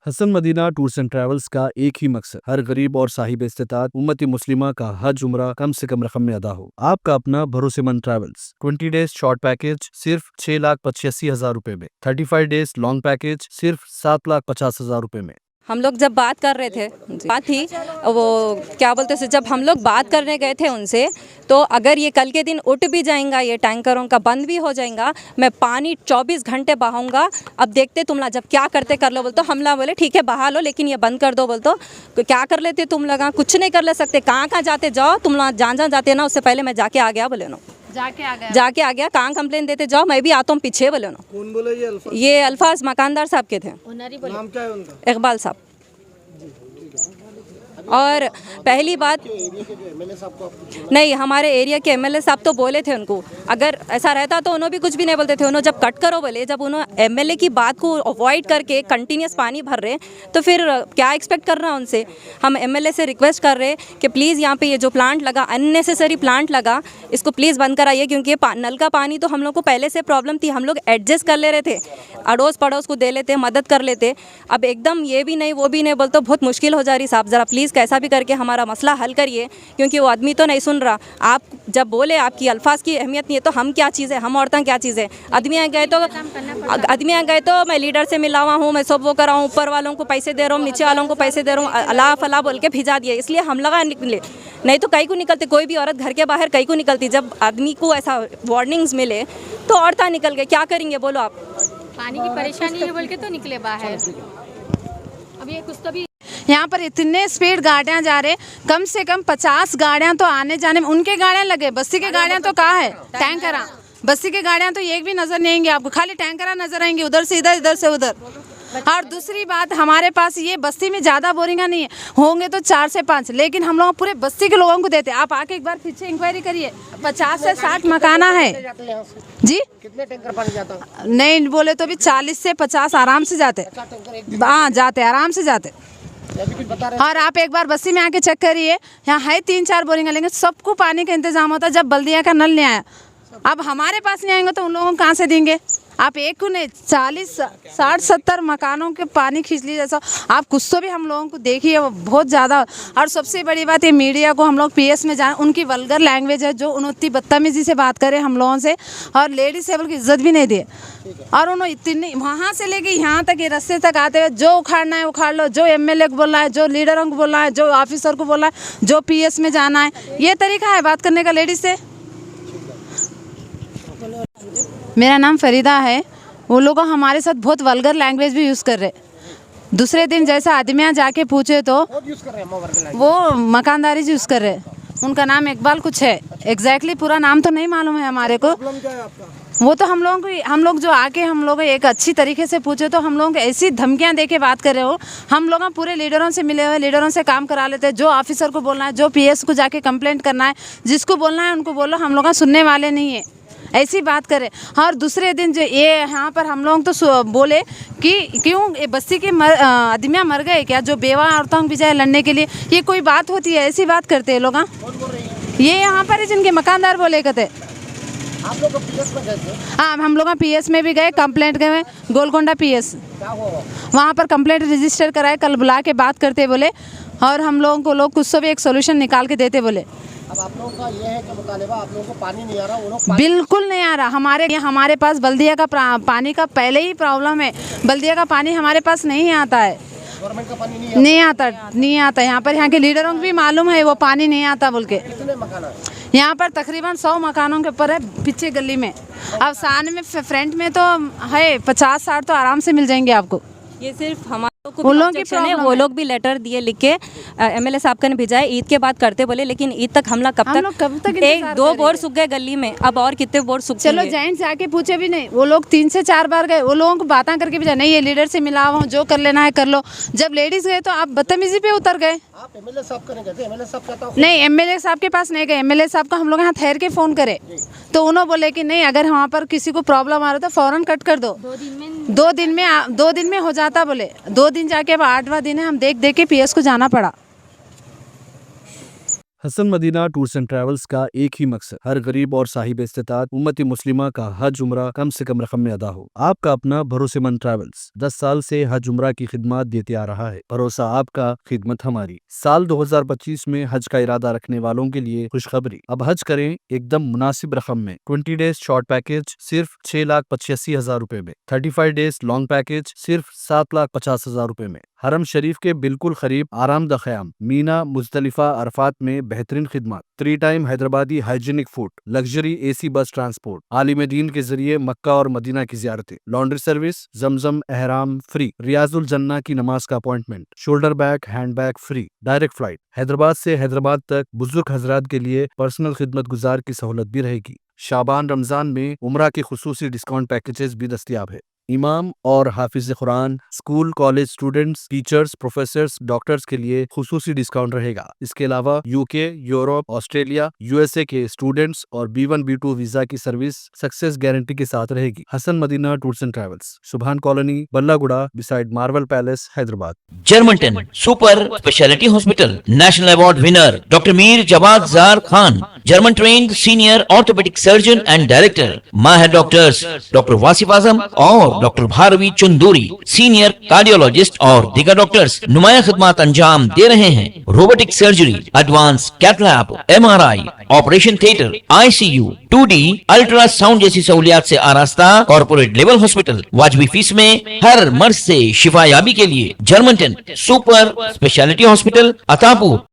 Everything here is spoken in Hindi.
Hasan Madina tours and travels का एक ही मकसद, हर गरीब और साहिब इस्तेताअत उम्मती मुस्लिमा का हज उम्रा कम से कम रकम में अदा हो। आपका अपना भरोसेमंद ट्रैवल्स। 20 डेज शॉर्ट पैकेज सिर्फ 6,85,000 रुपए में, 35 डेज लॉन्ग पैकेज सिर्फ 7,50,000 रुपए में। हम लोग जब बात कर रहे थे, बात थी वो क्या बोलते थे, जब हम लोग बात करने गए थे उनसे, तो अगर ये कल के दिन उठ भी जाएगा, ये टैंकरों का बंद भी हो जाएगा, मैं पानी 24 घंटे बहाऊंगा। अब देखते तुम लोग जब क्या करते कर लो। बोल तो हम लोग बोले ठीक है बहा लो, लेकिन ये बंद कर दो। बोल तो क्या कर लेते तुम लोग, कुछ नहीं कर ले सकते। कहाँ कहाँ जाते जाओ तुम लोग, जहाँ जाते ना उससे पहले मैं जाके आ गया। बोले नो जाके आ गया, कहाँ कंप्लेन देते जाओ, मैं भी आता हूँ पीछे। बोले नो कौन बोले ये अल्फाज मकानदार साहब के थे। नाम क्या है उनका? इकबाल साहब। और पहली बात नहीं, हमारे एरिया के एमएलए साहब तो बोले थे उनको, अगर ऐसा रहता तो उन्होंने भी कुछ भी नहीं बोलते थे। उन्होंने जब कट करो बोले, जब उन्होंने एमएलए की बात को अवॉइड करके कंटिन्यूस पानी भर रहे, तो फिर क्या एक्सपेक्ट कर रहा है उनसे। हम एमएलए से रिक्वेस्ट कर रहे कि प्लीज़ यहाँ पे ये जो प्लांट लगा, अननेसेसरी प्लांट लगा, इसको प्लीज़ बंद कराइए, क्योंकि ये नल का पानी तो हम लोग को पहले से प्रॉब्लम थी, हम लोग एडजस्ट कर ले रहे थे, अड़ोस पड़ोस को दे लेते, मदद कर लेते। अब एकदम ये भी नहीं वो भी नहीं बोलते, बहुत मुश्किल हो जा रही। साहब ज़रा प्लीज़ कैसा भी करके हमारा मसला हल करिए, क्योंकि वो आदमी तो नहीं सुन रहा। आप जब बोले आपकी अल्फाज की अहमियत नहीं है, तो हम क्या चीज़ है, हम औरतें क्या चीज़ है। आदमी आ गए तो मैं लीडर से मिला हुआ हूँ, मैं सब वो कर रहा हूँ, ऊपर वालों को पैसे दे रहा हूँ, नीचे वालों को पैसे दे रहा हूँ, अल्लाह फला बोल के भिजा दिया। इसलिए हम लगा निकले, नहीं तो कहीं को निकलते। कोई भी औरत घर के बाहर कहीं को निकलती, जब आदमी को ऐसा वार्निंग्स मिले तो औरतें निकल गए। क्या करेंगे बोलो आप। पानी की परेशानी है बोल के तो निकले बाहर। अब ये कुछ तो भी यहाँ पर इतने स्पीड गाड़ियाँ जा रहे, कम से कम 50 गाड़ियाँ तो आने जाने में। उनके गाड़ियाँ लगे, बस्ती के गाड़ियाँ तो कहाँ है, टैंकरा। बस्ती के गाड़ियाँ तो एक भी नजर नहीं आएंगी आपको, खाली टैंकरा नजर आएंगे, उधर से इधर, इधर से उधर। और दूसरी बात, हमारे पास ये बस्ती में ज़्यादा बोरिंगा नहीं है, होंगे तो 4 से 5, लेकिन हम लोग पूरे बस्ती के लोगों को देते। आप आके एक बार पीछे इंक्वायरी करिए, 50 से 60 मकाना है जी। कितने टैंकर पानी जाता है? नहीं बोले तो भी 40 से 50 आराम से जाते। हाँ जाते, आराम से जाते। और आप एक बार बस्ती में आके चेक करिए, यहाँ है 3-4 बोरिंग, लेकिन सबको पानी का इंतजाम होता है। जब बल्दिया का नल नहीं आया, अब हमारे पास नहीं आएंगे तो उन लोगों को कहाँ से देंगे। आप एक को नहीं, 40, 60, 70 मकानों के पानी खींच लीजिए। जैसा आप कुछ तो भी हम लोगों को देखिए, वो बहुत ज़्यादा। और सबसे बड़ी बात ये, मीडिया को हम लोग पीएस में जाएं, उनकी वल्गर लैंग्वेज है, जो उन्होंने बदतमीजी से बात करे हम लोगों से, और लेडीज टेबल की इज्जत भी नहीं दी। और उन्होंने इतनी वहाँ से लेके यहाँ तक, ये रास्ते तक आते हुए, जो उखाड़ना है उखाड़ लो, जो एमएलए को बोलना है, जो लीडरों को बोलना है, जो ऑफिसर को बोलना है, जो पीएस में जाना है, ये तरीका है बात करने का लेडीज से। मेरा नाम फरीदा है। वो लोग हमारे साथ बहुत वल्गर लैंग्वेज भी यूज़ कर रहे। दूसरे दिन जैसा आदमियाँ जाके पूछे तो वो मकानदारी यूज़ कर रहे। उनका नाम इकबाल कुछ है, एग्जैक्टली पूरा नाम तो नहीं मालूम है हमारे को। वो तो हम लोग जो आके हम लोग एक अच्छी तरीके से पूछे तो हम लोगों को ऐसी धमकियाँ दे के बात कर रहे हो। हम लोग पूरे लीडरों से मिले हुए, लीडरों से काम करा लेते हैं। जो ऑफिसर को बोलना है, जो पीएस को जाके कंप्लेंट करना है, जिसको बोलना है उनको बोलो, हम लोग सुनने वाले नहीं है, ऐसी बात करें। और दूसरे दिन जो ये यहाँ पर हम लोग तो बोले कि क्यों ये बस्ती के आदमियाँ मर गए क्या, जो बेवा औरतों को भिजाए लड़ने के लिए, ये कोई बात होती है? ऐसी बात करते हैं लोग। ये यहाँ पर है जिनके मकानदार बोले कहते। आप लोग पीएस में गए थे? हाँ, हम लोग पीएस में भी गए, कंप्लेंट गए, गोलकोंडा पीएस। वहाँ पर कंप्लेंट रजिस्टर कराए, कल बुला के बात करते बोले, और हम लोगों को लोग कुछ तो भी एक सोल्यूशन निकाल के देते बोले। अब आप लोगों का ये है कि मुतालिबा, आप लोगों को पानी नहीं आ रहा, वो लोग बिल्कुल नहीं आ रहा। हमारे पास बल्दिया का पानी का पहले ही प्रॉब्लम है। बल्दिया का पानी हमारे पास नहीं आता है, गवर्नमेंट का पानी नहीं आता। यहाँ पर यहाँ के लीडरों को भी मालूम है वो पानी नहीं आता बोल के। कितने मकान है यहाँ पर? तकरीबन 100 मकानों के ऊपर है, पीछे गली में। अब सामने में फ्रंट में तो है 50-60 तो आराम से मिल जाएंगे आपको। ये सिर्फ हमारे वो लोग भी लेटर दिए लिख के एमएलए साहब का ने भेजाए, ईद के बाद करते बोले, लेकिन ईद तक हम लोग कब तक 1-2 बोर सूख गए गली में, अब और कितने बोर सूख। चलो जॉइंट जाके पूछे भी नहीं, वो लोग 3 से 4 बार गए, वो लोगों को बातें करके भी जाए, नहीं ये लीडर से मिला हुआ हूँ, जो कर लेना है कर लो। जब लेडीज गए तो आप बदतमीजी पे उतर गए। आप एमएलए साहब का नहीं गए थे? एमएलए साहब कहता हूँ नहीं, एमएलए साहब के पास नहीं गए। एमएलए साहब को हम लोग यहाँ ठहर के फ़ोन करे तो उन्होंने बोले कि नहीं, अगर वहाँ पर किसी को प्रॉब्लम आ रहा तो फ़ौरन कट कर दो। 2 दिन में हो जाता बोले। 2 दिन जाके अब 8वां दिन है, हम देख के पीएस को जाना पड़ा। Hasan Madina tours and travels का एक ही मकसद, हर गरीब और साहिब इस्तेताअत उम्मती मुस्लिमा का हज उम्रा कम से कम रकम में अदा हो। आपका अपना भरोसेमंद ट्रैवल्स 10 साल से हज उम्रा की खिदमत देते आ रहा है। भरोसा आपका, खिदमत हमारी। साल 2025 में हज का इरादा रखने वालों के लिए खुशखबरी, अब हज करें एकदम मुनासिब रकम में। 20 डेज शॉर्ट पैकेज सिर्फ 6,85,000 रुपए में, 35 डेज लॉन्ग पैकेज सिर्फ 7,50,000 रुपए में। हरम शरीफ के बिल्कुल करीब आरामदा ख़याम, मीना, मुज़दलिफा, अरफात में बेहतरीन खिदमत, 3 time Hyderabadi hygienic food, luxury AC bus transport, आलिम दीन के जरिए मक्का और मदीना की ज़ियारतें, लॉन्ड्री सर्विस, जमजम एहराम फ्री, रियाजुल जन्ना की नमाज का appointment, shoulder bag hand bag free, direct flight Hyderabad से हैदराबाद तक। बुजुर्ग हजरात के लिए पर्सनल खिदमत गुजार की सहूलत भी रहेगी। शाबान रमजान में उम्रा के खुसूसी डिस्काउंट पैकेजेस भी दस्तयाब है। इमाम और हाफिज कुरान, school college students, teachers, professors, doctors के लिए खुसूसी डिस्काउंट रहेगा। इसके अलावा यूके, यूरोप, ऑस्ट्रेलिया, यूएसए के स्टूडेंट्स और B1 B2 वीजा की सर्विस सक्सेस गारंटी के साथ रहेगी। Hasan Madina tours and travels, Subhan colony, Ballaguda, beside Marvel Palace, Hyderabad. Germanten super speciality hospital, national award winner doctor Mir Jawad Zar Khan, German trained senior orthopaedic surgeon and director, माहिर डॉक्टर्स डॉक्टर वासिफ आजम और doctor Bharavi Chanduri, senior cardiologist और दीगर डॉक्टर्स नुमाया खिदमत अंजाम दे रहे हैं। Robotic surgery, advance cath lab, MRI, operation theatre, ICU, 2D ultrasound जैसी सहूलियात से आरास्ता कॉर्पोरेट लेवल हॉस्पिटल। वाजबी फीस में हर मर्ज से शिफायाबी के लिए Germanten super speciality hospital, Attapur.